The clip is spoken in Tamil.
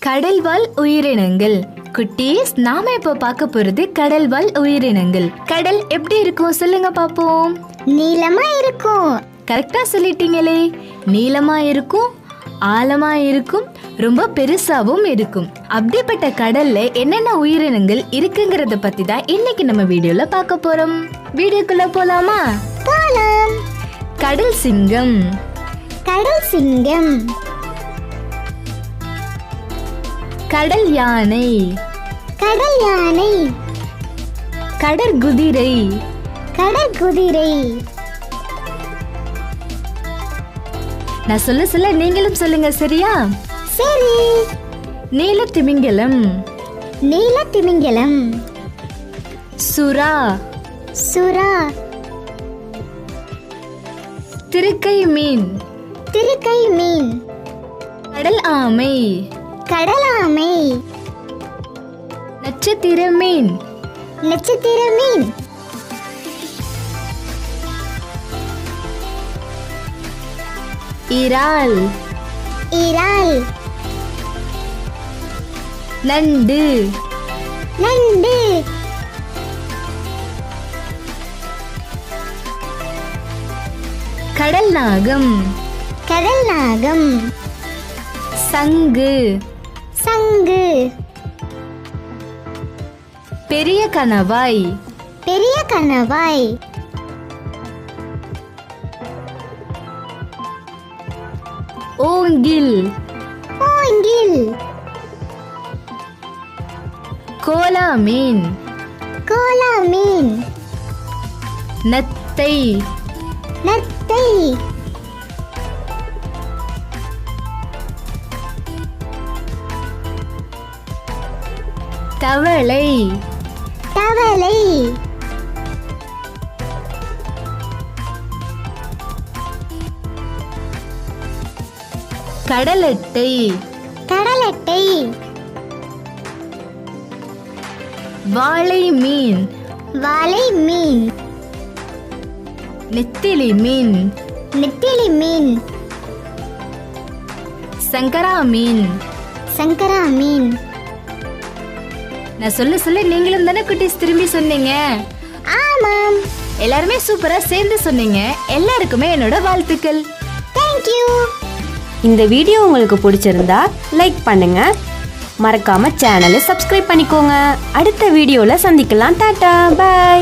கடல்வாழ் உயிரினங்கள். குட்டீஸ், நாம இப்ப பார்க்க போறது கடல்வாழ் உயிரினங்கள். கடல் எப்படி இருக்கும் சொல்லுங்க பாப்போம். நீளமா இருக்கும். கரெக்டா சொல்லிட்டீங்களே. நீளமா இருக்கும், ஆழமா இருக்கும், ரொம்ப பெருசாவும் இருக்கும். அப்படிப்பட்ட கடல்ல என்னென்ன உயிரினங்கள் இருக்குங்கிறத பத்தி தான் இன்னைக்கு நம்ம வீடியோல பார்க்க போறோம். வீடியோக்குள்ள போலாமா? போலாம். கடல் சிங்கம், கடல் சிங்கம், கடல் யானை, கடல் யானை, கடற்குதிரை, கடற்குதிரை. நான் சொல்ல சொல்ல நீங்களும் சொல்லுங்க, சரியா? சரி. நீலத்திமிங்கலம், நீலத்திமிங்கலம், சுறா, சுறா, திருக்கை மீன், திருக்கை மீன், கடல் ஆமை, கடல் ஆமை, நட்சத்திர மீன், நட்சத்திர மீன், இறால், இறால், நண்டு, நண்டு, கடல் நாகம், கடல் நாகம், சங்கு, சங்கு, பெரிய கணவாய், பெரிய கணவாய், ஓங்கில், ஓங்கில், கோலா மீன், கோலா மீன், நத்தை, நத்தை, தவளை, தவளை, கடலட்டை, கடலட்டை, வாளை மீன், வாளை மீன், நெத்திலி மீன், நெத்திலி மீன், சங்கரா மீன். சங்கரா மீன். நான் சொல்ல சொல்ல நீங்களும் தானே குட்டீஸ் திரும்பி சொன்னீங்க. ஆமாம். எல்லாருமே சூப்பரா சேர்ந்து சொன்னீங்க. எல்லாருக்குமே என்னோட வாழ்த்துக்கள். தேங்க்யூ. இந்த வீடியோ உங்களுக்கு பிடிச்சிருந்தா லைக் பண்ணுங்க, மறக்காம சேனலை சப்ஸ்கிரைப் பண்ணிக்கோங்க. அடுத்த வீடியோல சந்திக்கலாம். டாடா, பை.